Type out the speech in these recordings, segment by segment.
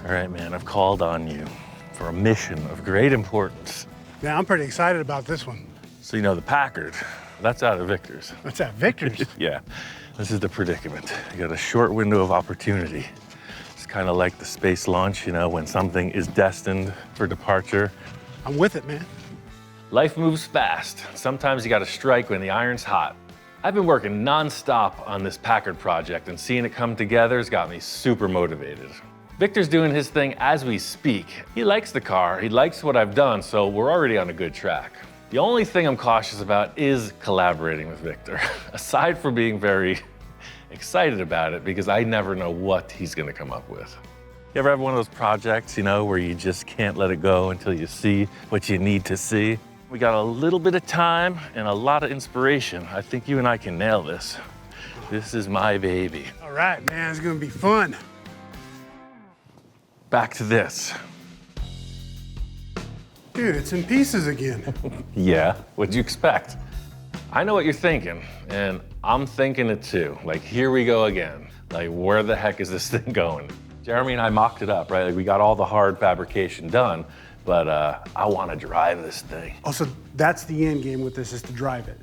All right, man, I've called on you for a mission of great importance. Yeah, I'm pretty excited about this one. So you know the Packard, that's out of Victor's. What's that, Victor's? Yeah, this is the predicament. You got a short window of opportunity. It's kind of like the space launch, you know, when something is destined for departure. I'm with it, man. Life moves fast. Sometimes you gotta strike when the iron's hot. I've been working nonstop on this Packard project, and seeing it come together has got me super motivated. Victor's doing his thing as we speak. He likes the car, he likes what I've done, so we're already on a good track. The only thing I'm cautious about is collaborating with Victor, aside from being very excited about it, because I never know what he's gonna come up with. You ever have one of those projects, you know, where you just can't let it go until you see what you need to see? We got a little bit of time and a lot of inspiration. I think you and I can nail this. This is my baby. All right, man, it's gonna be fun. Back to this. Dude, it's in pieces again. Yeah, what'd you expect? I know what you're thinking, and I'm thinking it too. Like, here we go again. Like, where the heck is this thing going? Jeremy and I mocked it up, right? Like, we got all the hard fabrication done, but I want to drive this thing. Oh, so that's the end game with this, is to drive it.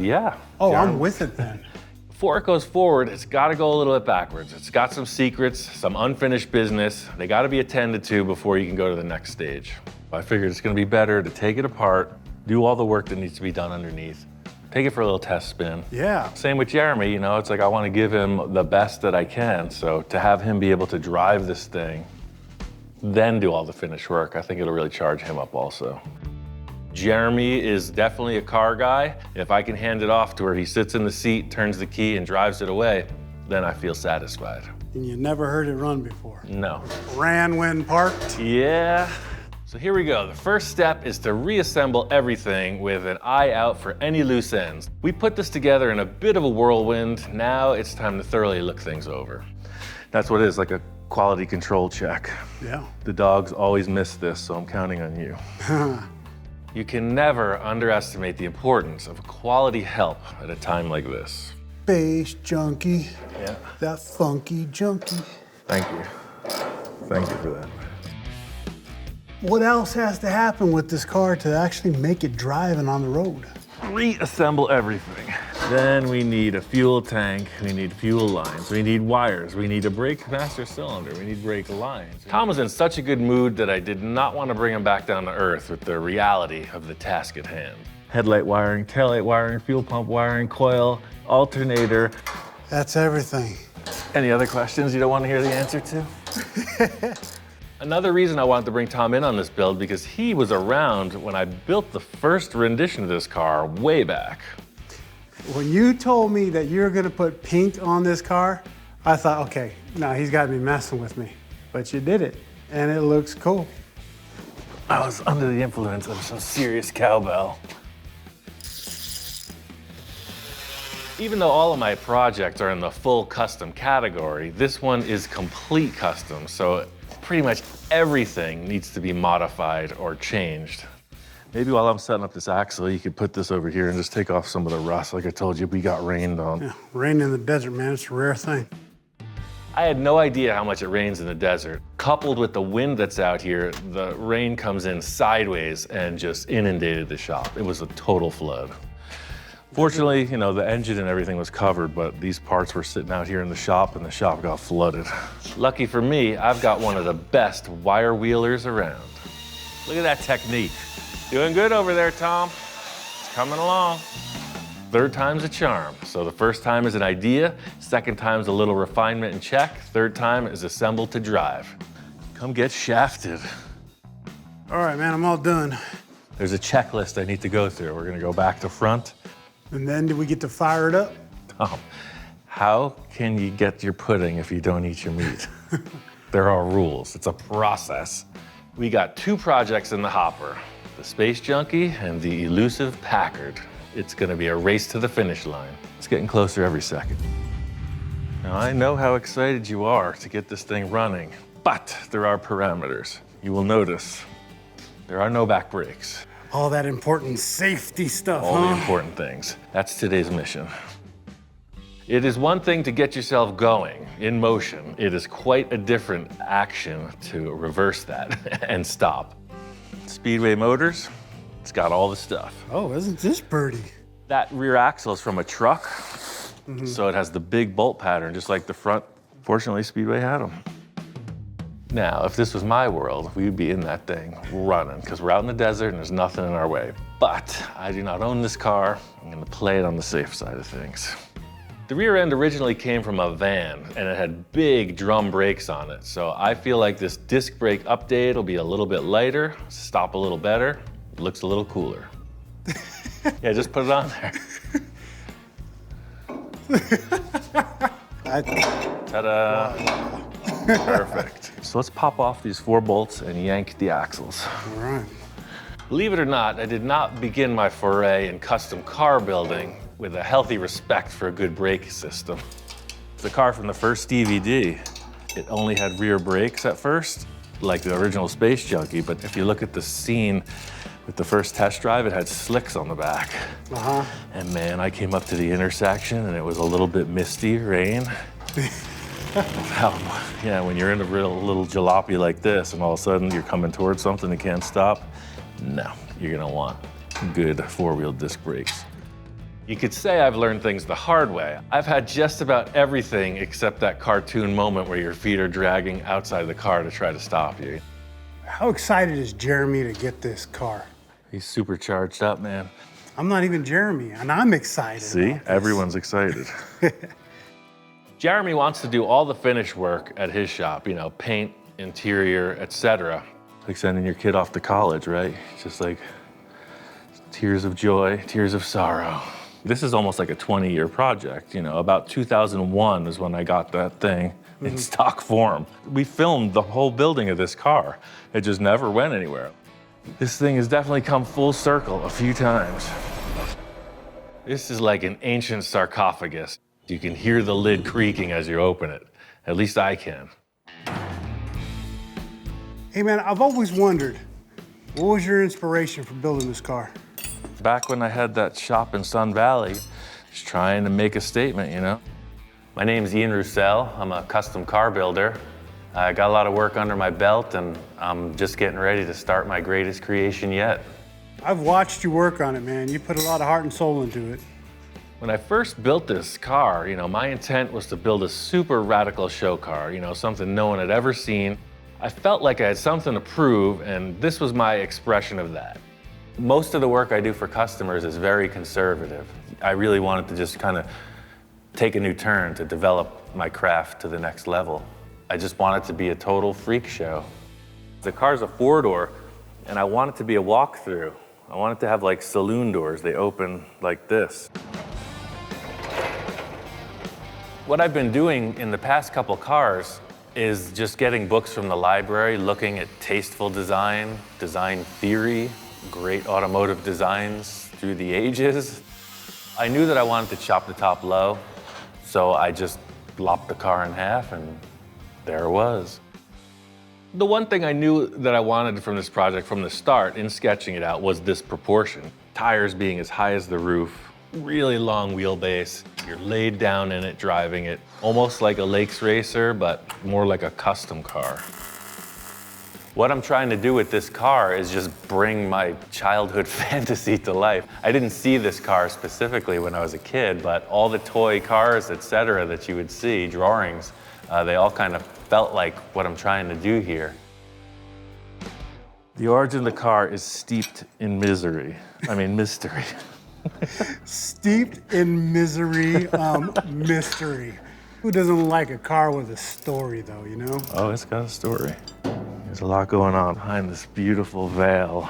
Yeah. Oh, Jeremy. I'm with it then. Before it goes forward, it's got to go a little bit backwards. It's got some secrets, some unfinished business. They got to be attended to before you can go to the next stage. I figured it's going to be better to take it apart, do all the work that needs to be done underneath, take it for a little test spin. Yeah. Same with Jeremy, you know, it's like I want to give him the best that I can. So to have him be able to drive this thing, then do all the finish work, I think it'll really charge him up also. Jeremy is definitely a car guy. If I can hand it off to where he sits in the seat, turns the key, and drives it away, then I feel satisfied. And you never heard it run before? No. Ran when parked? Yeah. So here we go. The first step is to reassemble everything with an eye out for any loose ends. We put this together in a bit of a whirlwind. Now it's time to thoroughly look things over. That's what it is, like a quality control check. Yeah. The dogs always miss this, so I'm counting on you. You can never underestimate the importance of quality help at a time like this. Space Junkie. Yeah. That funky junkie. Thank you. Thank you for that. What else has to happen with this car to actually make it driving on the road? Reassemble everything. Then we need a fuel tank, we need fuel lines, we need wires, we need a brake master cylinder, we need brake lines. Tom was in such a good mood that I did not want to bring him back down to earth with the reality of the task at hand. Headlight wiring, taillight wiring, fuel pump wiring, coil, alternator. That's everything. Any other questions you don't want to hear the answer to? Another reason I wanted to bring Tom in on this build, because he was around when I built the first rendition of this car way back. When you told me that you're gonna put paint on this car, I thought, okay, no, he's gotta be messing with me. But you did it, and it looks cool. I was under the influence of some serious cowbell. Even though all of my projects are in the full custom category, this one is complete custom, so pretty much everything needs to be modified or changed. Maybe while I'm setting up this axle, you could put this over here and just take off some of the rust. Like I told you, we got rained on. Yeah, rain in the desert, man, it's a rare thing. I had no idea how much it rains in the desert. Coupled with the wind that's out here, the rain comes in sideways and just inundated the shop. It was a total flood. Fortunately, you know, the engine and everything was covered, but these parts were sitting out here in the shop and the shop got flooded. Lucky for me, I've got one of the best wire wheelers around. Look at that technique. Doing good over there, Tom. It's coming along. Third time's a charm. So the first time is an idea, second time's a little refinement and check, third time is assembled to drive. Come get shafted. All right, man, I'm all done. There's a checklist I need to go through. We're gonna go back to front. And then do we get to fire it up? Tom, how can you get your pudding if you don't eat your meat? There are rules, it's a process. We got two projects in the hopper, the Space Junkie and the elusive Packard. It's gonna be a race to the finish line. It's getting closer every second. Now, I know how excited you are to get this thing running, but there are parameters. You will notice there are no back brakes. All that important safety stuff, All the important things. That's today's mission. It is one thing to get yourself going, in motion. It is quite a different action to reverse that and stop. Speedway Motors, it's got all the stuff. Oh, isn't this birdie? That rear axle is from a truck, so it has the big bolt pattern, just like the front. Fortunately, Speedway had them. Now, if this was my world, we'd be in that thing running, because we're out in the desert and there's nothing in our way. But I do not own this car. I'm gonna play it on the safe side of things. The rear end originally came from a van, and it had big drum brakes on it. So I feel like this disc brake update will be a little bit lighter, stop a little better, looks a little cooler. Yeah, just put it on there. Ta-da! Perfect. So let's pop off these 4 bolts and yank the axles. All right. Believe it or not, I did not begin my foray in custom car building with a healthy respect for a good brake system. The car from the first DVD, it only had rear brakes at first, like the original Space Junkie, but if you look at the scene with the first test drive, it had slicks on the back. And man, I came up to the intersection and it was a little bit misty, rain. Yeah, when you're in a real little jalopy like this and all of a sudden you're coming towards something and can't stop, no, you're gonna want good 4-wheel disc brakes. You could say I've learned things the hard way. I've had just about everything except that cartoon moment where your feet are dragging outside the car to try to stop you. How excited is Jeremy to get this car? He's super charged up, man. I'm not even Jeremy, and I'm excited. See, everyone's excited. Jeremy wants to do all the finish work at his shop, you know, paint, interior, etc. Like sending your kid off to college, right? Just like tears of joy, tears of sorrow. This is almost like a 20-year project, you know. About 2001 is when I got that thing in stock form. We filmed the whole building of this car. It just never went anywhere. This thing has definitely come full circle a few times. This is like an ancient sarcophagus. You can hear the lid creaking as you open it. At least I can. Hey man, I've always wondered, what was your inspiration for building this car? Back when I had that shop in Sun Valley, just trying to make a statement, you know? My name's Ian Roussel. I'm a custom car builder. I got a lot of work under my belt, and I'm just getting ready to start my greatest creation yet. I've watched you work on it, man. You put a lot of heart and soul into it. When I first built this car, you know, my intent was to build a super radical show car, you know, something no one had ever seen. I felt like I had something to prove, and this was my expression of that. Most of the work I do for customers is very conservative. I really wanted to just kind of take a new turn to develop my craft to the next level. I just want it to be a total freak show. The car's a 4-door, and I want it to be a walkthrough. I want it to have like saloon doors. They open like this. What I've been doing in the past couple cars is just getting books from the library, looking at tasteful design, design theory, great automotive designs through the ages. I knew that I wanted to chop the top low, so I just lopped the car in half, and there it was. The one thing I knew that I wanted from this project from the start in sketching it out was this proportion. Tires being as high as the roof, really long wheelbase. You're laid down in it, driving it, almost like a Lakes racer, but more like a custom car. What I'm trying to do with this car is just bring my childhood fantasy to life. I didn't see this car specifically when I was a kid, but all the toy cars, etc., that you would see, drawings, they all kind of felt like what I'm trying to do here. The origin of the car is steeped in mystery. Steeped in misery, mystery. Who doesn't like a car with a story, though, you know? Oh, it's got a story. There's a lot going on behind this beautiful veil.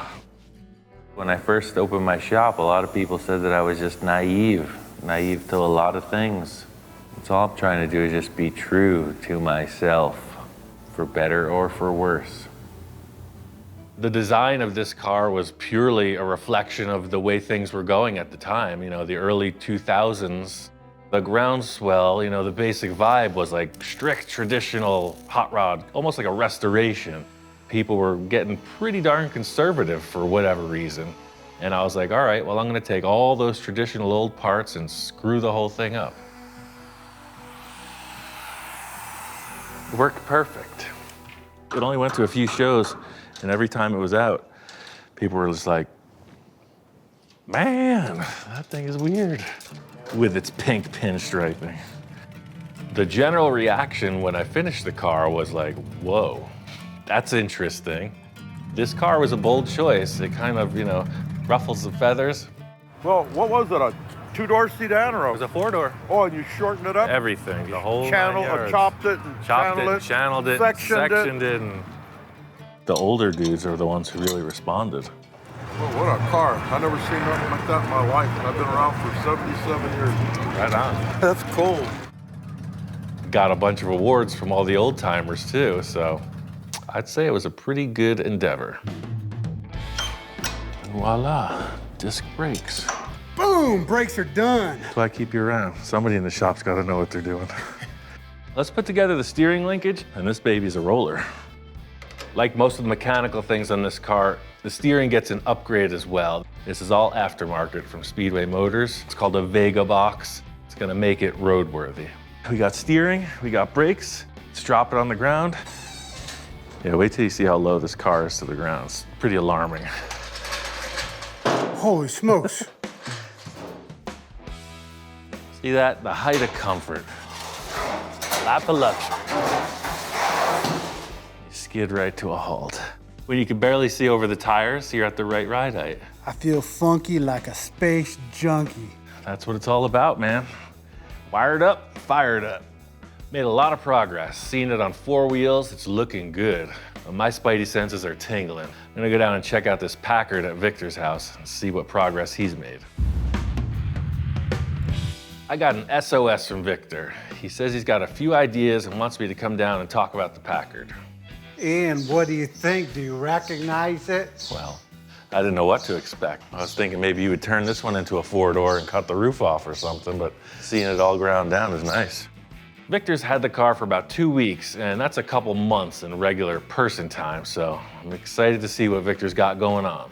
When I first opened my shop, a lot of people said that I was just naive to a lot of things. That's all I'm trying to do is just be true to myself, for better or for worse. The design of this car was purely a reflection of the way things were going at the time. You know, the early 2000s, the groundswell, you know, the basic vibe was like strict traditional hot rod, almost like a restoration. People were getting pretty darn conservative for whatever reason. And I was like, all right, well, I'm gonna take all those traditional old parts and screw the whole thing up. It worked perfect. It only went to a few shows, and every time it was out, people were just like, man, that thing is weird, with its pink pinstriping. The general reaction when I finished the car was like, whoa, that's interesting. This car was a bold choice. It kind of, ruffles the feathers. Well, what was it, a two-door sedan or It was a four-door. Oh, and you shortened it up? Everything, the whole Channel, 9 yards. chopped it and Channeled it, sectioned it. And the older dudes are the ones who really responded. Well, what a car. I've never seen nothing like that in my life. I've been around for 77 years. Right on. That's cool. Got a bunch of awards from all the old timers too, so I'd say it was a pretty good endeavor. And voila, disc brakes. Boom, brakes are done. That's why I keep you around. Somebody in the shop's got to know what they're doing. Let's put together the steering linkage, and this baby's a roller. Like most of the mechanical things on this car, the steering gets an upgrade as well. This is all aftermarket from Speedway Motors. It's called a Vega box. It's gonna make it roadworthy. We got steering, we got brakes. Let's drop it on the ground. Yeah, wait till you see how low this car is to the ground. It's pretty alarming. Holy smokes. See that? The height of comfort. Lap of luxury. You skid right to a halt. When you can barely see over the tires, you're at the right ride height. I feel funky like a space junkie. That's what it's all about, man. Wired up, fired up. Made a lot of progress. Seeing it on 4 wheels, it's looking good. My spidey senses are tingling. I'm gonna go down and check out this Packard at Victor's house and see what progress he's made. I got an SOS from Victor. He says he's got a few ideas and wants me to come down and talk about the Packard. Ian, what do you think? Do you recognize it? Well, I didn't know what to expect. I was thinking maybe you would turn this one into a 4-door and cut the roof off or something, but seeing it all ground down is nice. Victor's had the car for about 2 weeks, and that's a couple months in regular person time, so I'm excited to see what Victor's got going on.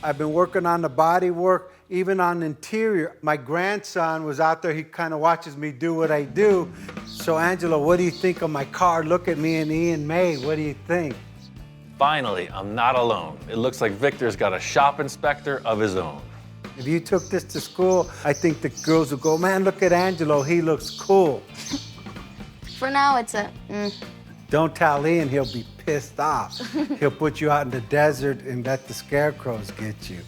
I've been working on the body work, even on the interior. My grandson was out there, he kind of watches me do what I do. So Angela, what do you think of my car? Look at me and Ian May, what do you think? Finally, I'm not alone. It looks like Victor's got a shop inspector of his own. If you took this to school, I think the girls would go, man, look at Angelo, he looks cool. For now, it's a Don't tell Ian, he'll be pissed off. He'll put you out in the desert and let the scarecrows get you.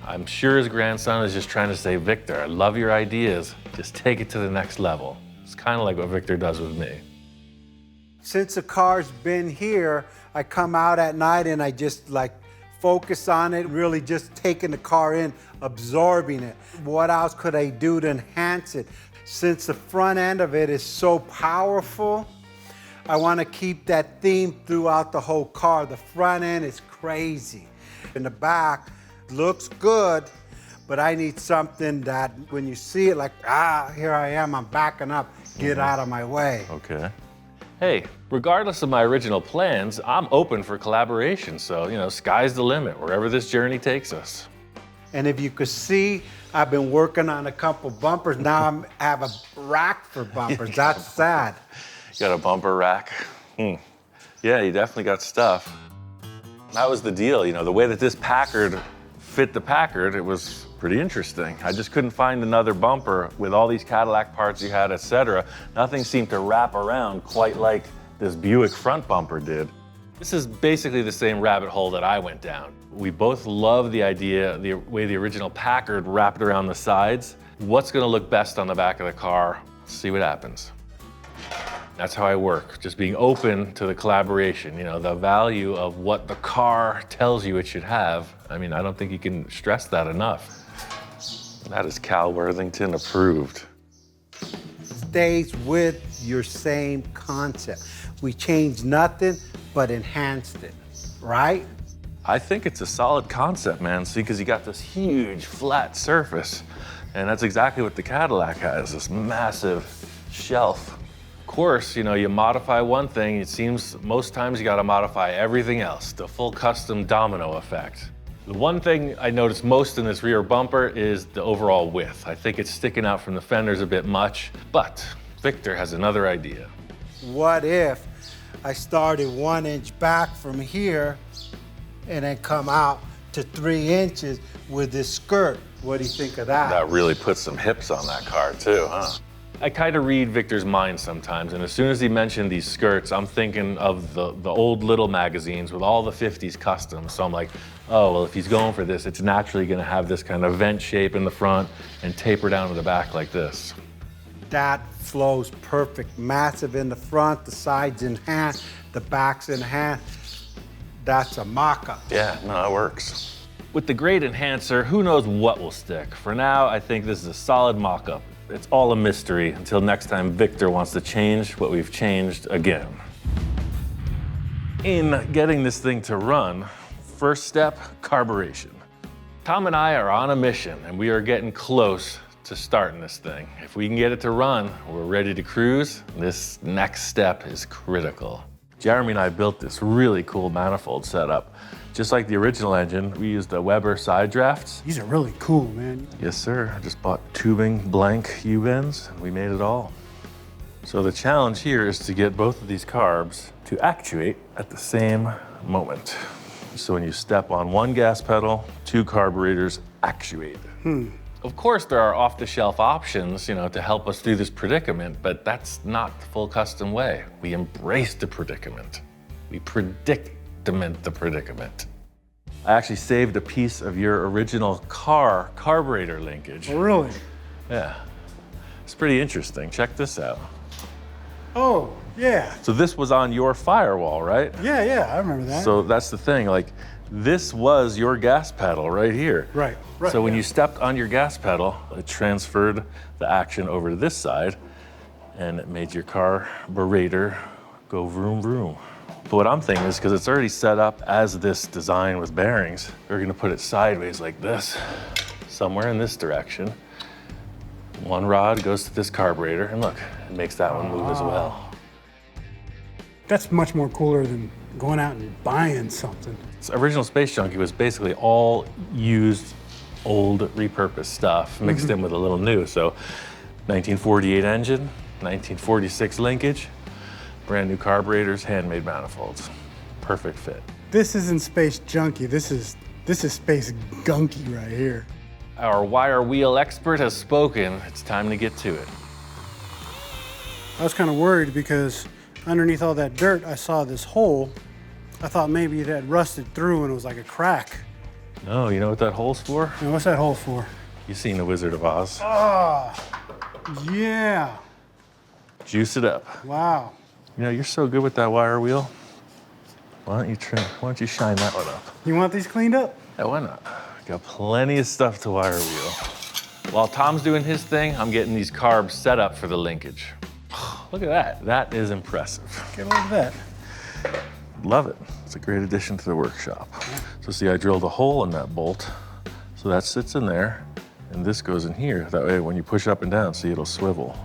I'm sure his grandson is just trying to say, Victor, I love your ideas. Just take it to the next level. It's kind of like what Victor does with me. Since the car's been here, I come out at night and I just focus on it, really just taking the car in, absorbing it. What else could I do to enhance it? Since the front end of it is so powerful, I want to keep that theme throughout the whole car. The front end is crazy. In the back, looks good, but I need something that when you see it, here I am, I'm backing up, get out of my way. Okay. Hey, regardless of my original plans, I'm open for collaboration, so, sky's the limit, wherever this journey takes us. And if you could see, I've been working on a couple bumpers. Now I have a rack for bumpers. That's sad. You got a bumper rack? Yeah, you definitely got stuff. That was the deal, the way that this Packard fit the Packard, it was pretty interesting. I just couldn't find another bumper with all these Cadillac parts you had, etc. Nothing seemed to wrap around quite like this Buick front bumper did. This is basically the same rabbit hole that I went down. We both love the idea, the way the original Packard wrapped around the sides. What's gonna look best on the back of the car? See what happens. That's how I work, just being open to the collaboration, the value of what the car tells you it should have. I don't think you can stress that enough. That is Cal Worthington approved. Stays with your same concept. We changed nothing, but enhanced it, right? I think it's a solid concept, man. See, because you got this huge flat surface, and that's exactly what the Cadillac has, this massive shelf. Of course, you modify one thing, it seems most times you gotta modify everything else, the full custom domino effect. The one thing I noticed most in this rear bumper is the overall width. I think it's sticking out from the fenders a bit much, but Victor has another idea. What if I started 1 inch back from here and then come out to 3 inches with this skirt. What do you think of that? That really puts some hips on that car too, huh? I kind of read Victor's mind sometimes, and as soon as he mentioned these skirts, I'm thinking of the old little magazines with all the 50s customs. So I'm like, oh, well, if he's going for this, it's naturally gonna have this kind of vent shape in the front and taper down to the back like this. That flows perfect. Massive in the front, the sides in hand, the back's in hand. That's a mock-up. Yeah, no, it works. With the great enhancer, who knows what will stick? For now, I think this is a solid mock-up. It's all a mystery until next time Victor wants to change what we've changed again. In getting this thing to run, first step, carburation. Tom and I are on a mission, and we are getting close to starting this thing. If we can get it to run, we're ready to cruise. This next step is critical. Jeremy and I built this really cool manifold setup. Just like the original engine, we used the Weber side drafts. These are really cool, man. Yes, sir. I just bought tubing blank U-bends, and we made it all. So the challenge here is to get both of these carbs to actuate at the same moment. So when you step on one gas pedal, 2 carburetors actuate. Of course, there are off-the-shelf options, to help us through this predicament, but that's not the full custom way. We embrace the predicament. We predicament the predicament. I actually saved a piece of your original car carburetor linkage. Oh, really? Yeah. It's pretty interesting. Check this out. Oh, yeah. So this was on your firewall, right? Yeah, I remember that. So that's the thing, this was your gas pedal right here. Right. So when you stepped on your gas pedal, it transferred the action over to this side, and it made your carburetor go vroom vroom. But what I'm thinking is, because it's already set up as this design with bearings, we're gonna put it sideways like this, somewhere in this direction. One rod goes to this carburetor, and look, it makes that one move as well. That's much more cooler than going out and buying something. So original Space Junkie was basically all used, old, repurposed stuff, mixed in with a little new. So 1948 engine, 1946 linkage, brand new carburetors, handmade manifolds. Perfect fit. This isn't Space Junkie. This is Space Gunky right here. Our wire wheel expert has spoken. It's time to get to it. I was kind of worried because underneath all that dirt, I saw this hole. I thought maybe it had rusted through and it was like a crack. No, you know what that hole's for? And what's that hole for? You've seen The Wizard of Oz. Yeah. Juice it up. Wow. You're so good with that wire wheel. Why don't you shine that one up? You want these cleaned up? Yeah, why not? Got plenty of stuff to wire wheel. While Tom's doing his thing, I'm getting these carbs set up for the linkage. Look at that. That is impressive. Get a look at that. Love it. It's a great addition to the workshop. So see, I drilled a hole in that bolt. So that sits in there, and this goes in here. That way, when you push up and down, see, it'll swivel.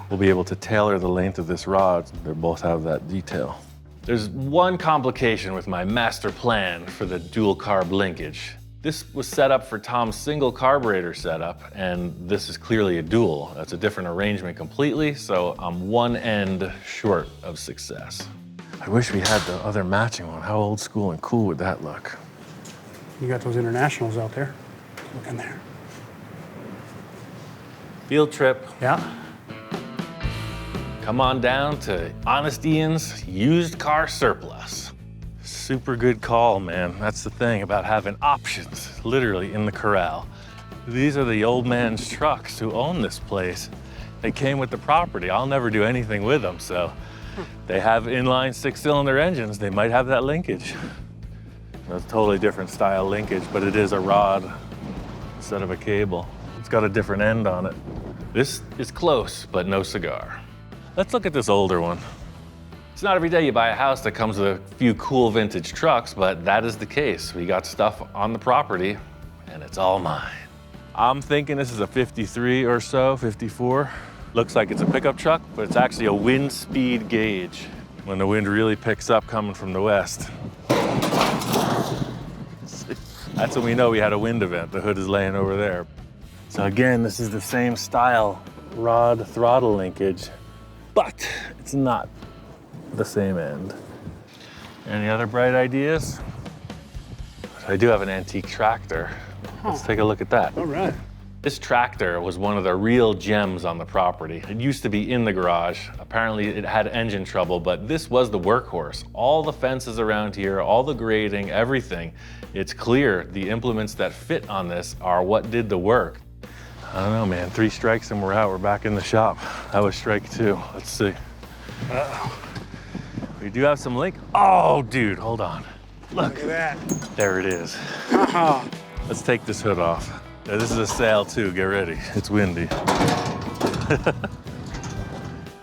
We'll be able to tailor the length of this rod. They both have that detail. There's one complication with my master plan for the dual carb linkage. This was set up for Tom's single carburetor setup, and this is clearly a dual. That's a different arrangement completely, so I'm one end short of success. I wish we had the other matching one. How old school and cool would that look? You got those internationals out there. Look in there. Field trip. Yeah. Come on down to Honest Ian's used car surplus. Super good call, man. That's the thing about having options, literally in the corral. These are the old man's trucks who own this place. They came with the property. I'll never do anything with them, so they have inline 6-cylinder engines. They might have that linkage. That's a totally different style linkage, but it is a rod instead of a cable. It's got a different end on it. This is close, but no cigar. Let's look at this older one. It's not every day you buy a house that comes with a few cool vintage trucks, but that is the case. We got stuff on the property, and it's all mine. I'm thinking this is a 53 or so, 54. Looks like it's a pickup truck, but it's actually a wind speed gauge when the wind really picks up coming from the west. That's when we know we had a wind event. The hood is laying over there. So again, this is the same style rod throttle linkage, but it's not the same end. Any other bright ideas? I do have an antique tractor. Let's take a look at that. All right. This tractor was one of the real gems on the property. It used to be in the garage. Apparently it had engine trouble, but this was the workhorse. All the fences around here, all the grading, everything. It's clear the implements that fit on this are what did the work. I don't know, man. 3 strikes and we're out. We're back in the shop. That was strike 2. Let's see. Uh-oh. We do have some link. Oh, dude, hold on. Look. Look at that. There it is. Uh-huh. Let's take this hood off. Yeah, this is a sail too, get ready. It's windy.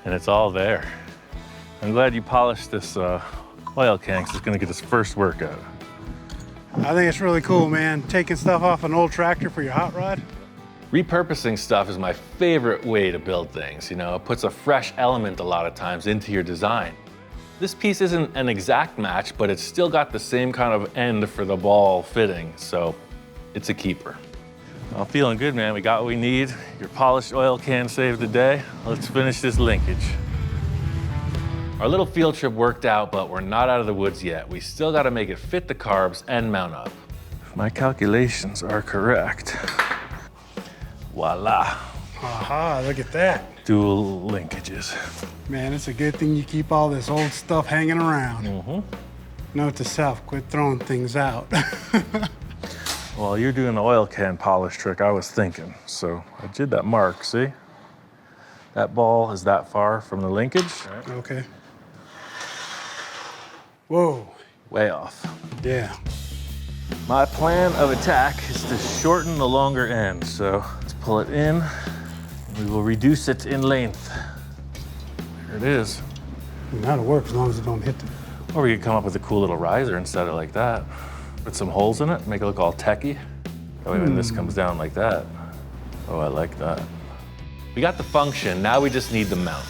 And it's all there. I'm glad you polished this oil can, 'cause it's gonna get its first workout. I think it's really cool, man. Taking stuff off an old tractor for your hot rod. Repurposing stuff is my favorite way to build things. You know, it puts a fresh element a lot of times into your design. This piece isn't an exact match, but it's still got the same kind of end for the ball fitting, so it's a keeper. I'm feeling good, man. We got what we need. Your polished oil can saved the day. Let's finish this linkage. Our little field trip worked out, but we're not out of the woods yet. We still got to make it fit the carbs and mount up. If my calculations are correct, voila, Aha, look at that. dual linkages. Man, it's a good thing you keep all this old stuff hanging around. Mm-hmm. Note to self, quit throwing things out. While you're doing the oil can polish trick, I was thinking. So I did that mark, see? That ball is that far from the linkage. Okay. Whoa. Way off. Yeah. My plan of attack is to shorten the longer end. So let's pull it in. We will reduce it in length. There it is. That'll work as long as it don't hit the... Or we could come up with a cool little riser instead of like that. Put some holes in it, make it look all techy. That way when this comes down like that. Oh, I like that. We got the function, now we just need the mount.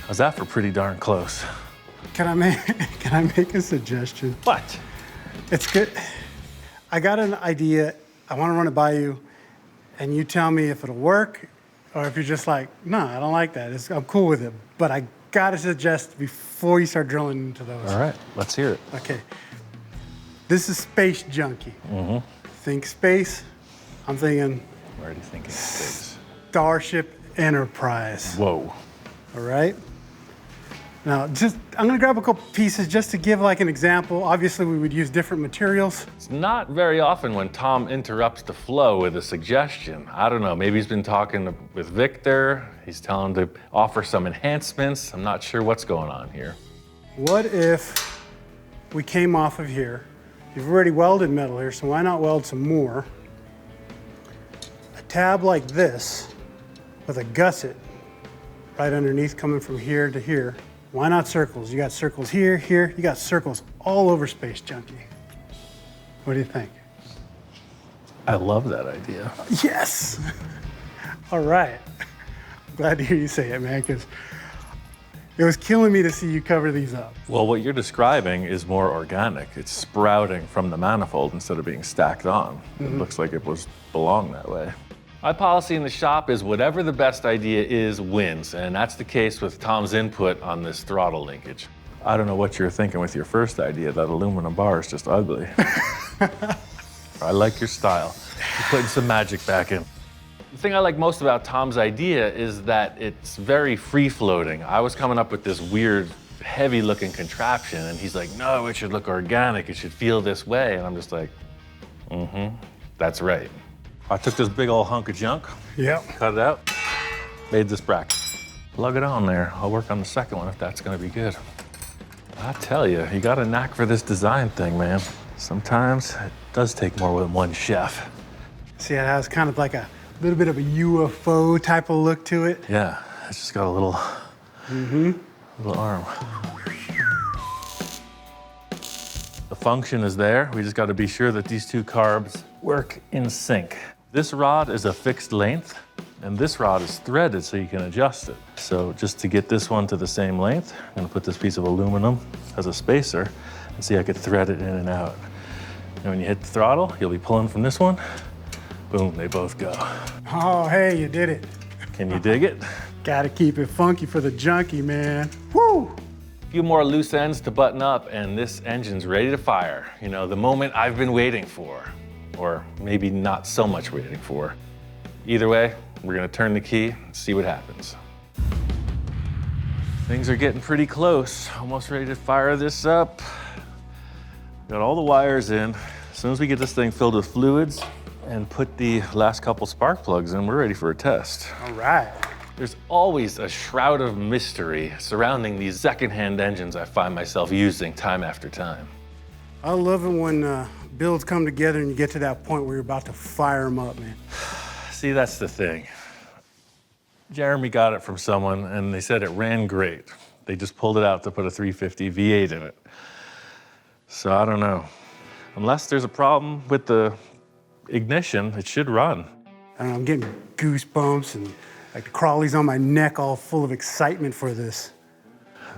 How's that for pretty darn close? Can I make a suggestion? What? It's good. I got an idea. I want to run it by you, and you tell me if it'll work, or if you're just like, no, I don't like that. I'm cool with it. But I gotta suggest before you start drilling into those. All right, let's hear it. Okay. This is Space Junkie. Mm-hmm. Think space. I'm thinking I'm already thinking space. Starship Enterprise. Whoa. All right. Now, I'm gonna grab a couple pieces just to give like an example. Obviously, we would use different materials. It's not very often when Tom interrupts the flow with a suggestion. I don't know, maybe he's been talking with Victor. He's telling him to offer some enhancements. I'm not sure what's going on here. What if we came off of here? You've already welded metal here, so why not weld some more? A tab like this with a gusset right underneath coming from here to here. Why not circles? You got circles here, here. You got circles all over Space Junkie. What do you think? I love that idea. Yes! All right. I'm glad to hear you say it, man, because it was killing me to see you cover these up. Well, what you're describing is more organic. It's sprouting from the manifold instead of being stacked on. It looks like it belonged that way. My policy in the shop is whatever the best idea is wins, and that's the case with Tom's input on this throttle linkage. I don't know what you're thinking with your first idea. That aluminum bar is just ugly. I like your style. You're putting some magic back in. The thing I like most about Tom's idea is that it's very free-floating. I was coming up with this weird, heavy-looking contraption, and he's like, no, it should look organic. It should feel this way. And I'm just like, that's right. I took this big old hunk of junk, Yep. cut it out, made this bracket. Plug it on there. I'll work on the second one if that's gonna be good. I tell you, you got a knack for this design thing, man. Sometimes it does take more than one chef. See, it has kind of like a little bit of a UFO type of look to it. Yeah, it's just got a little, little arm. The function is there. We just got to be sure that these two carbs work in sync. This rod is a fixed length, and this rod is threaded so you can adjust it. So just to get this one to the same length, I'm gonna put this piece of aluminum as a spacer and see I could thread it in and out. And when you hit the throttle, you'll be pulling from this one. Boom, they both go. Oh, hey, you did it. Can you dig it? Gotta keep it funky for the junkie, man. Woo! A few more loose ends to button up and this engine's ready to fire. You know, the moment I've been waiting for, or maybe not so much waiting for. Either way, we're gonna turn the key and see what happens. Things are getting pretty close. Almost ready to fire this up. Got all the wires in. As soon as we get this thing filled with fluids and put the last couple spark plugs in, we're ready for a test. All right. There's always a shroud of mystery surrounding these secondhand engines I find myself using time after time. I love it when builds come together and you get to that point where you're about to fire them up, man. See, that's the thing. Jeremy got it from someone and they said it ran great. They just pulled it out to put a 350 V8 in it. So I don't know. Unless there's a problem with the ignition, it should run. I don't know, I'm getting goosebumps and like the crawlies on my neck all full of excitement for this.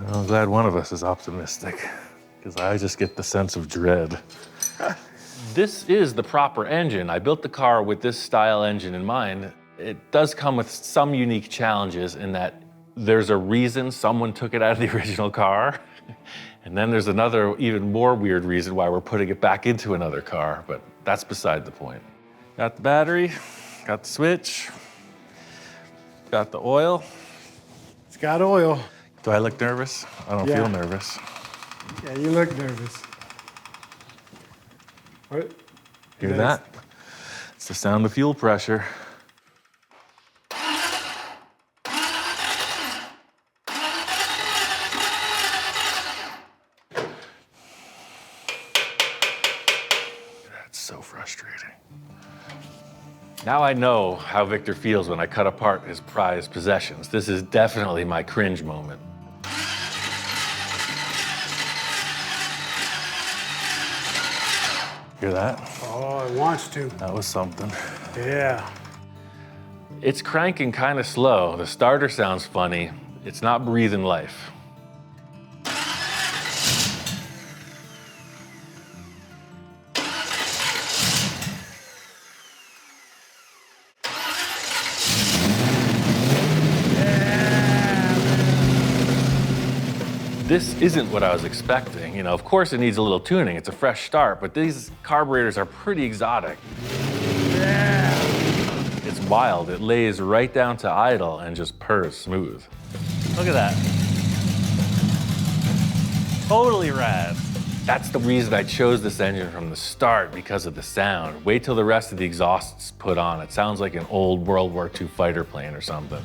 I'm glad one of us is optimistic, because I just get the sense of dread. This is the proper engine. I built the car with this style engine in mind. It does come with some unique challenges in that there's a reason someone took it out of the original car. And then there's another even more weird reason why we're putting it back into another car, but that's beside the point. Got the battery, got the switch, got the oil. It's got oil. Do I look nervous? I don't feel nervous. Yeah, you look nervous. What? Hear that? It's the sound of fuel pressure. That's so frustrating. Now I know how Victor feels when I cut apart his prized possessions. This is definitely my cringe moment. Hear that? Oh, it wants to. That was something. Yeah. It's cranking kind of slow. The starter sounds funny. It's not breathing life. This isn't what I was expecting. You know, of course it needs a little tuning. It's a fresh start, but these carburetors are pretty exotic. Yeah. It's wild. It lays right down to idle and just purrs smooth. Look at that. Totally rad. That's the reason I chose this engine from the start, because of the sound. Wait till the rest of the exhaust's put on. It sounds like an old World War II fighter plane or something.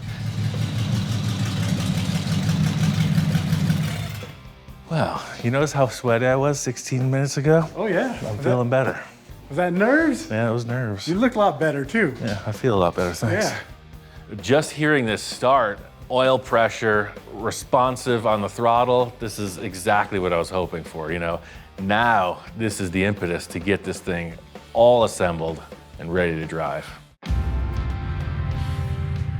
Wow, you notice how sweaty I was 16 minutes ago? Oh, yeah. I'm feeling better. Was that nerves? Yeah, it was nerves. You look a lot better, too. Yeah, I feel a lot better, thanks. Yeah. Just hearing this start, oil pressure, responsive on the throttle, this is exactly what I was hoping for, you know? Now, this is the impetus to get this thing all assembled and ready to drive.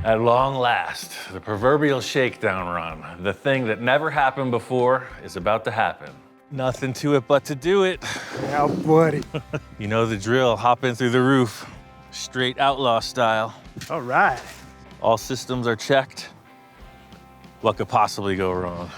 At long last, the proverbial shakedown run, the thing that never happened before, is about to happen. Nothing to it but to do it. Yeah, buddy. You know the drill, hop in through the roof, straight outlaw style. All right. All systems are checked. What could possibly go wrong?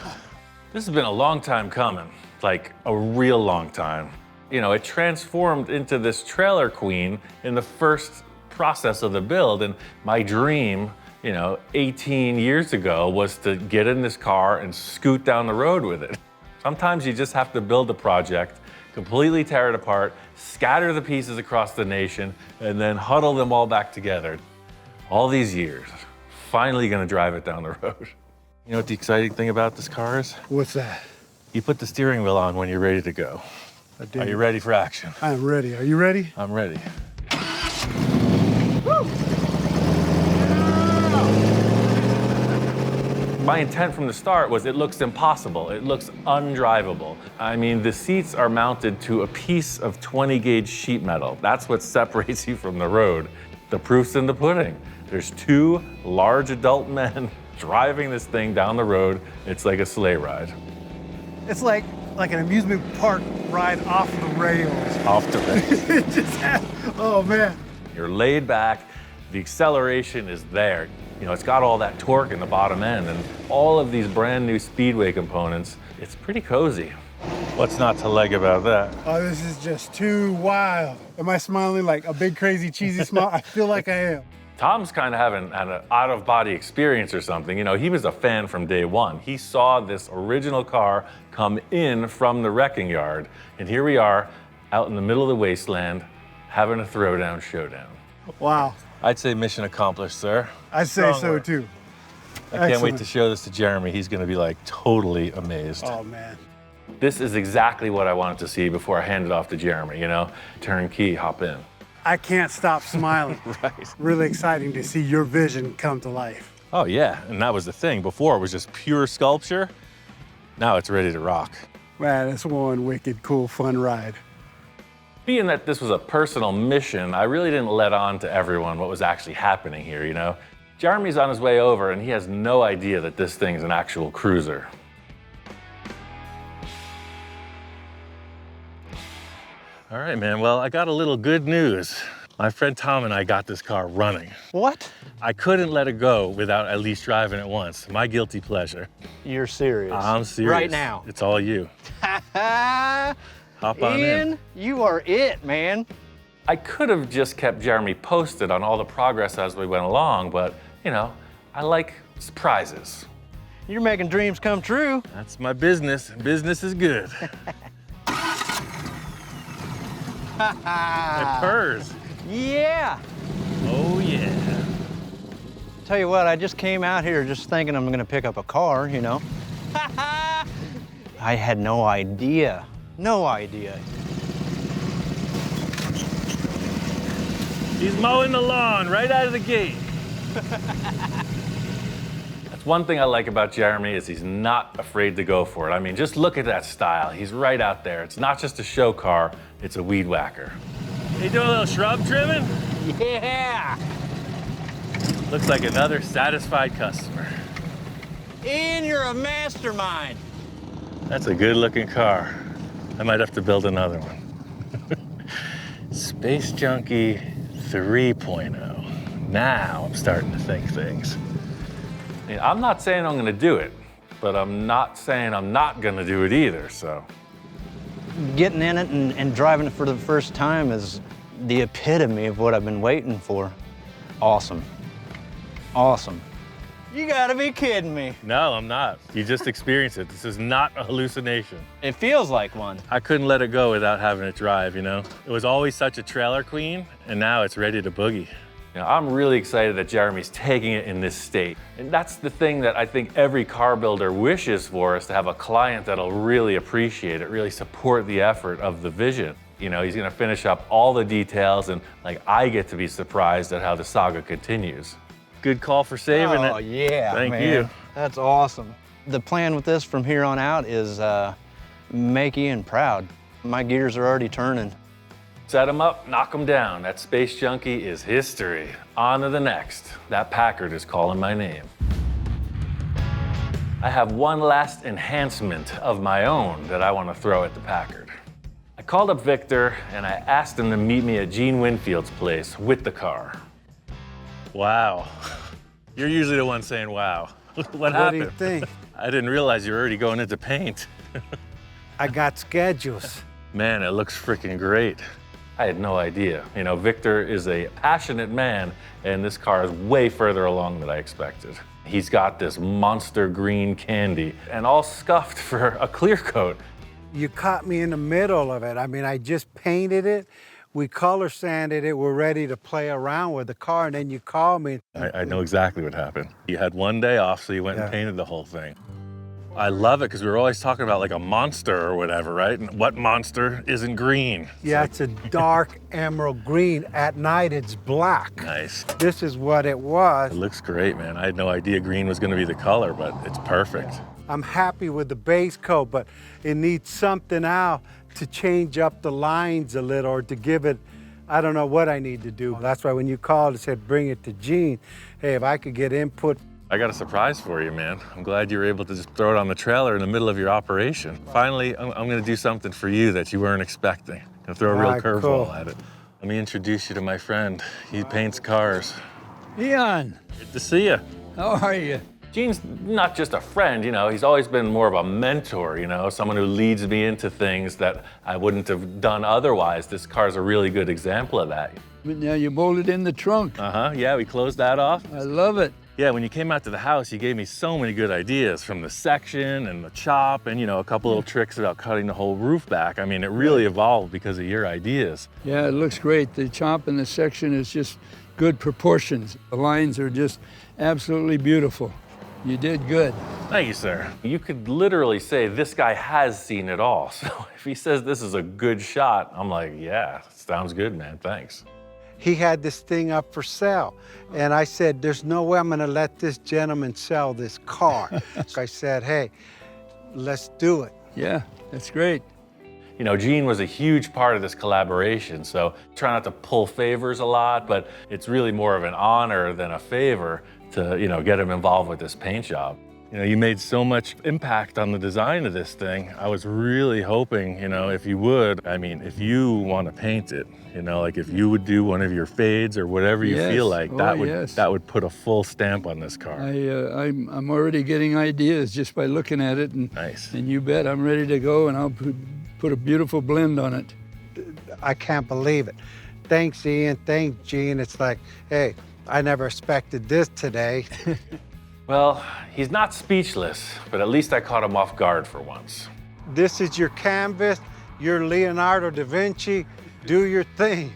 This has been a long time coming, like a real long time. You know, it transformed into this trailer queen in the first process of the build, and my dream, you know, 18 years ago was to get in this car and scoot down the road with it. Sometimes you just have to build a project, completely tear it apart, scatter the pieces across the nation, and then huddle them all back together. All these years, finally gonna drive it down the road. You know what the exciting thing about this car is? What's that? You put the steering wheel on when you're ready to go. Are you ready for action? I am ready. Are you ready? I'm ready. My intent from the start was it looks impossible. It looks undrivable. I mean, the seats are mounted to a piece of 20-gauge sheet metal. That's what separates you from the road. The proof's in the pudding. There's two large adult men driving this thing down the road. It's like a sleigh ride. It's like an amusement park ride off the rails. Off the rails. It just oh, man. You're laid back. The acceleration is there. You know, it's got all that torque in the bottom end and all of these brand new Speedway components. It's pretty cozy. What's not to like about that? Oh, this is just too wild. Am I smiling like a big, crazy, cheesy smile? I feel like I am. Tom's kind of having an out-of-body experience or something. You know, he was a fan from day one. He saw this original car come in from the wrecking yard, and here we are out in the middle of the wasteland having a throwdown showdown. Wow. I'd say mission accomplished, sir. I say Strong so work. too. I can't wait Excellent. to show this to Jeremy. He's going to be like totally amazed. Oh man. This is exactly what I wanted to see before I hand it off to Jeremy, you know? Turnkey, hop in. I can't stop smiling. Right. Really exciting to see your vision come to life. Oh yeah, and that was the thing. Before it was just pure sculpture. Now it's ready to rock. Man, it's one wicked, cool, fun ride. Being that this was a personal mission, I really didn't let on to everyone what was actually happening here, you know? Jeremy's on his way over and he has no idea that this thing's an actual cruiser. All right, man, well, I got a little good news. My friend Tom and I got this car running. What? I couldn't let it go without at least driving it once. My guilty pleasure. You're serious? I'm serious. Right now? It's all you. Hop on in. Ian, you are it, man. I could have just kept Jeremy posted on all the progress as we went along, but, you know, I like surprises. You're making dreams come true. That's my business. Business is good. It purrs. Yeah. Oh, yeah. Tell you what, I just came out here just thinking I'm gonna pick up a car, you know. I had no idea. No idea. He's mowing the lawn right out of the gate. That's one thing I like about Jeremy is he's not afraid to go for it. I mean, just look at that style. He's right out there. It's not just a show car, it's a weed whacker. You doing a little shrub trimming? Yeah. Looks like another satisfied customer. Ian, you're a mastermind. That's a good looking car. I might have to build another one. Space Junkie 3.0. Now I'm starting to think things. I mean, I'm not saying I'm gonna do it, but I'm not saying I'm not gonna do it either, so. Getting in it and driving it for the first time is the epitome of what I've been waiting for. Awesome. Awesome. You gotta be kidding me. No, I'm not. You just experienced it. This is not a hallucination. It feels like one. I couldn't let it go without having it drive, you know? It was always such a trailer queen, and now it's ready to boogie. You know, I'm really excited that Jeremy's taking it in this state. And that's the thing that I think every car builder wishes for, is to have a client that'll really appreciate it, really support the effort of the vision. You know, he's gonna finish up all the details, and like, I get to be surprised at how the saga continues. Good call for saving it. Oh, yeah, Thank man. you. That's awesome. The plan with this from here on out is make Ian proud. My gears are already turning. Set him up, knock him down. That Space Junkie is history. On to the next. That Packard is calling my name. I have one last enhancement of my own that I want to throw at the Packard. I called up Victor and I asked him to meet me at Gene Winfield's place with the car. Wow. You're usually the one saying wow. What happened? What do you think? I didn't realize you were already going into paint. I got schedules. Man, it looks freaking great. I had no idea. You know, Victor is a passionate man, and this car is way further along than I expected. He's got this monster green candy and all scuffed for a clear coat. You caught me in the middle of it. I mean, I just painted it. We color sanded it. We're ready to play around with the car, and then you call me. I know exactly what happened. You had one day off, so you went and painted the whole thing. I love it because we were always talking about like a monster or whatever, right? And what monster isn't green? Yeah, it's a dark emerald green. At night, it's black. Nice. This is what it was. It looks great, man. I had no idea green was going to be the color, but it's perfect. I'm happy with the base coat, but it needs something out to change up the lines a little, or to give it, I don't know what I need to do. That's why when you called and said, bring it to Gene, hey, if I could get input. I got a surprise for you, man. I'm glad you were able to just throw it on the trailer in the middle of your operation. Finally, I'm going to do something for you that you weren't expecting. I'm going to throw a real curveball at it. Let me introduce you to my friend. He paints cars. Eon, Good to see you. how are you? Gene's not just a friend, you know, he's always been more of a mentor, you know, someone who leads me into things that I wouldn't have done otherwise. This car's a really good example of that. But now you molded in the trunk. Yeah, we closed that off. I love it. Yeah, when you came out to the house, you gave me so many good ideas from the section and the chop and, you know, a couple little tricks about cutting the whole roof back. I mean, it really evolved because of your ideas. Yeah, it looks great. The chop in the section is just good proportions. The lines are just absolutely beautiful. You did good. Thank you, sir. You could literally say this guy has seen it all. So if he says this is a good shot, I'm like, yeah, sounds good, man, thanks. He had this thing up for sale. And I said, there's no way I'm gonna let this gentleman sell this car. So I said, hey, let's do it. Yeah, that's great. You know, Gene was a huge part of this collaboration, so try not to pull favors a lot, but it's really more of an honor than a favor to, you know, get him involved with this paint job. You know, you made so much impact on the design of this thing. I was really hoping, you know, if you would, I mean, if you want to paint it, you know, like if you would do one of your fades or whatever you Yes. feel like, that Yes. that would put a full stamp on this car. I'm already getting ideas just by looking at it, and Nice. and you bet I'm ready to go, and I'll put a beautiful blend on it. I can't believe it. Thanks, Ian. Thanks, Gene. It's like, hey, I never expected this today. Well, he's not speechless, but at least I caught him off guard for once. This is your canvas. You're Leonardo da Vinci. Do your thing.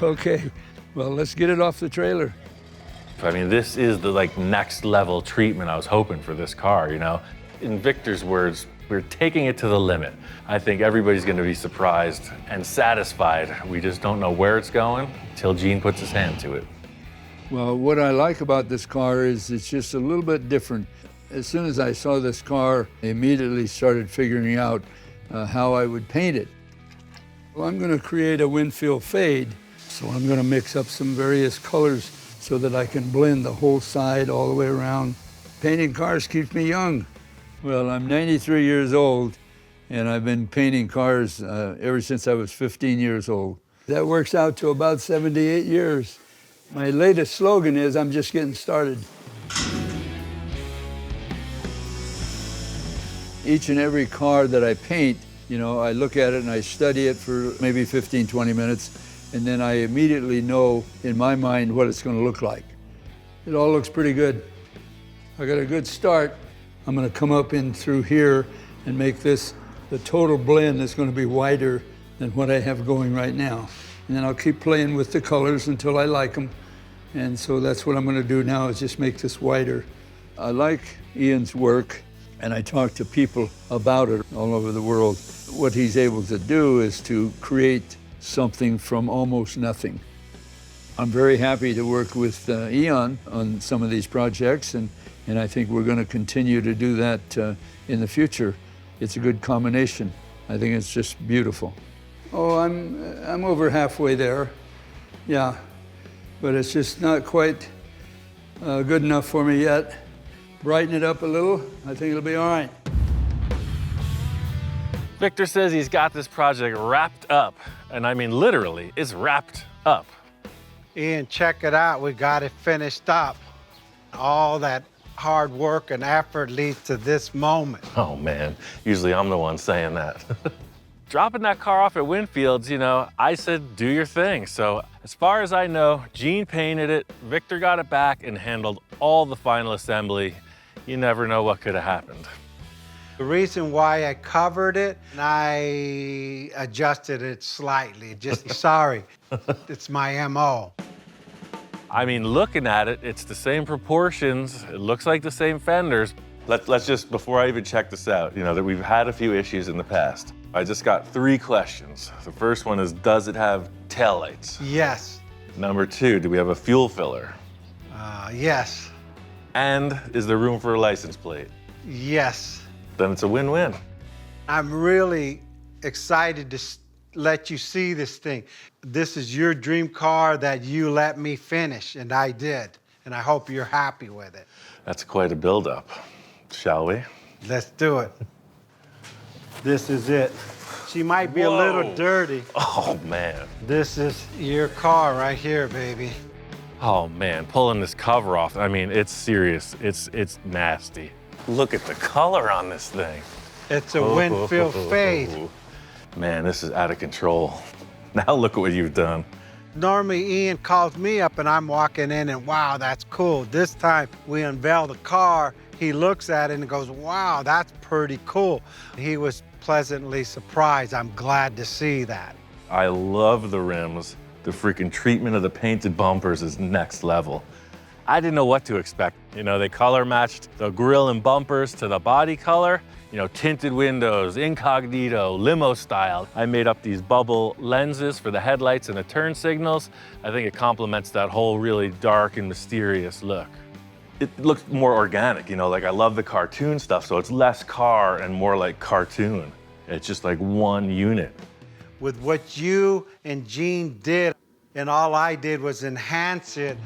Okay, well, let's get it off the trailer. I mean, this is the like next level treatment I was hoping for this car, you know? In Victor's words, we're taking it to the limit. I think everybody's gonna be surprised and satisfied. We just don't know where it's going until Gene puts his hand to it. Well, what I like about this car is it's just a little bit different. As soon as I saw this car, I immediately started figuring out how I would paint it. Well, I'm gonna create a Winfield fade, so I'm gonna mix up some various colors so that I can blend the whole side all the way around. Painting cars keeps me young. Well, I'm 93 years old, and I've been painting cars ever since I was 15 years old. That works out to about 78 years. My latest slogan is, I'm just getting started. Each and every car that I paint, you know, I look at it and I study it for maybe 15, 20 minutes, and then I immediately know in my mind what it's going to look like. It all looks pretty good. I got a good start. I'm going to come up in through here and make this, the total blend is going to be wider than what I have going right now. And then I'll keep playing with the colors until I like them. And so that's what I'm going to do now, is just make this wider. I like Ian's work, and I talk to people about it all over the world. What he's able to do is to create something from almost nothing. I'm very happy to work with Ian on some of these projects, and I think we're going to continue to do that in the future. It's a good combination. I think it's just beautiful. Oh, I'm over halfway there, yeah, but it's just not quite good enough for me yet. Brighten it up a little, I think it'll be all right. Victor says he's got this project wrapped up, and I mean literally, it's wrapped up. Ian, check it out. We got it finished up. All that hard work and effort leads to this moment. Oh man, usually I'm the one saying that. Dropping that car off at Winfield's, you know, I said, do your thing. So as far as I know, Gene painted it, Victor got it back and handled all the final assembly. You never know what could have happened. The reason why I covered it, I adjusted it slightly. Just sorry, it's my MO. I mean, looking at it, it's the same proportions. It looks like the same fenders. Let's just, before I even check this out, you know, that we've had a few issues in the past. I just got 3 questions. The first one is, does it have taillights? Yes. Number 2, do we have a fuel filler? Yes. And is there room for a license plate? Yes. Then it's a win-win. I'm really excited to let you see this thing. This is your dream car that you let me finish, and I did. And I hope you're happy with it. That's quite a build-up. Shall we? Let's do it. This is it. She might be a little dirty. Oh, man. This is your car right here, baby. Oh man, pulling this cover off, I mean, it's serious. It's nasty. Look at the color on this thing. It's a Winfield fade. Man, this is out of control. Now look at what you've done. Normally Ian calls me up and I'm walking in and wow, that's cool. This time we unveil the car, he looks at it and goes, wow, that's pretty cool. He was pleasantly surprised. I'm glad to see that. I love the rims. The freaking treatment of the painted bumpers is next level. I didn't know what to expect. You know, they color matched the grille and bumpers to the body color. You know, tinted windows, incognito, limo style. I made up these bubble lenses for the headlights and the turn signals. I think it complements that whole really dark and mysterious look. It looks more organic, you know, like I love the cartoon stuff, so it's less car and more like cartoon. It's just like one unit. With what you and Gene did, and all I did was enhance it.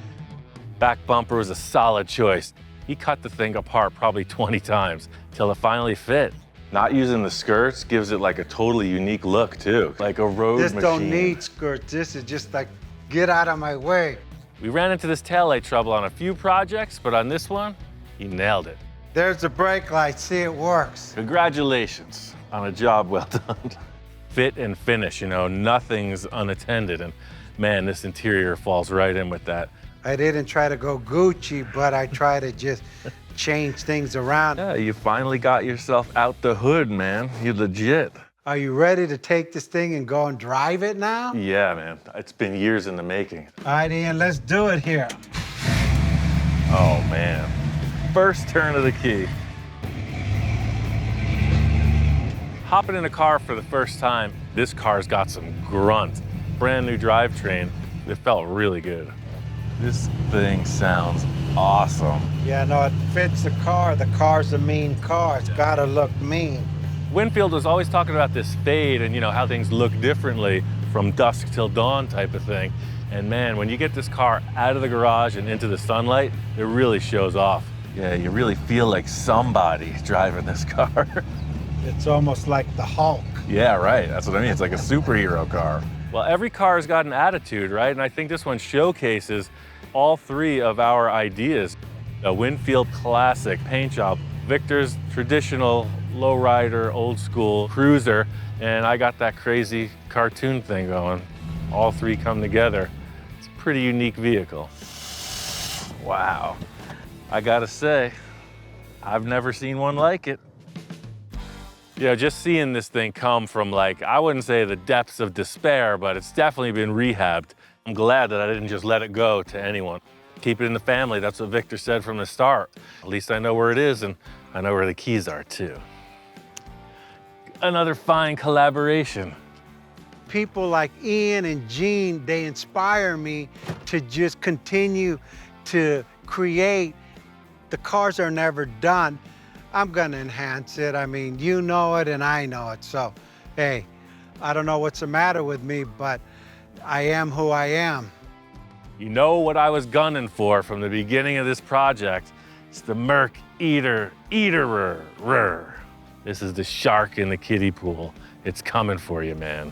Back bumper was a solid choice. He cut the thing apart probably 20 times till it finally fit. Not using the skirts gives it like a totally unique look too, like a road This machine. don't need skirts. This is just like, get out of my way. We ran into this taillight trouble on a few projects, but on this one, he nailed it. There's the brake light. See, it works. Congratulations on a job well done. Fit and finish, you know, nothing's unattended, and man, this interior falls right in with that. I didn't try to go Gucci, but I try to just change things around. Yeah, you finally got yourself out the hood, man. You legit. Are you ready to take this thing and go and drive it now? Yeah, man, it's been years in the making. All right, Ian, let's do it here. Oh, man. First turn of the key. Hopping in a car for the first time, this car's got some grunt. Brand new drivetrain. It felt really good. This thing sounds awesome. Yeah, no, it fits the car. The car's a mean car. It's gotta look mean. Winfield was always talking about this fade and, you know, how things look differently from dusk till dawn type of thing. And man, when you get this car out of the garage and into the sunlight, it really shows off. Yeah, you really feel like somebody driving this car. It's almost like the Hulk. Yeah, right. That's what I mean. It's like a superhero car. Well, every car's got an attitude, right? And I think this one showcases all three of our ideas. A Winfield classic paint job, Victor's traditional lowrider, old school cruiser, and I got that crazy cartoon thing going. All three come together. It's a pretty unique vehicle. Wow. I gotta say, I've never seen one like it. You know, just seeing this thing come from, like, I wouldn't say the depths of despair, but it's definitely been rehabbed. I'm glad that I didn't just let it go to anyone. Keep it in the family, that's what Victor said from the start. At least I know where it is, and I know where the keys are too. Another fine collaboration. People like Ian and Gene, they inspire me to just continue to create. The cars are never done. I'm gonna enhance it. I mean, you know it and I know it. So, hey, I don't know what's the matter with me, but I am who I am. You know what I was gunning for from the beginning of this project? It's the Merc Eaterer. This is the shark in the kiddie pool. It's coming for you, man.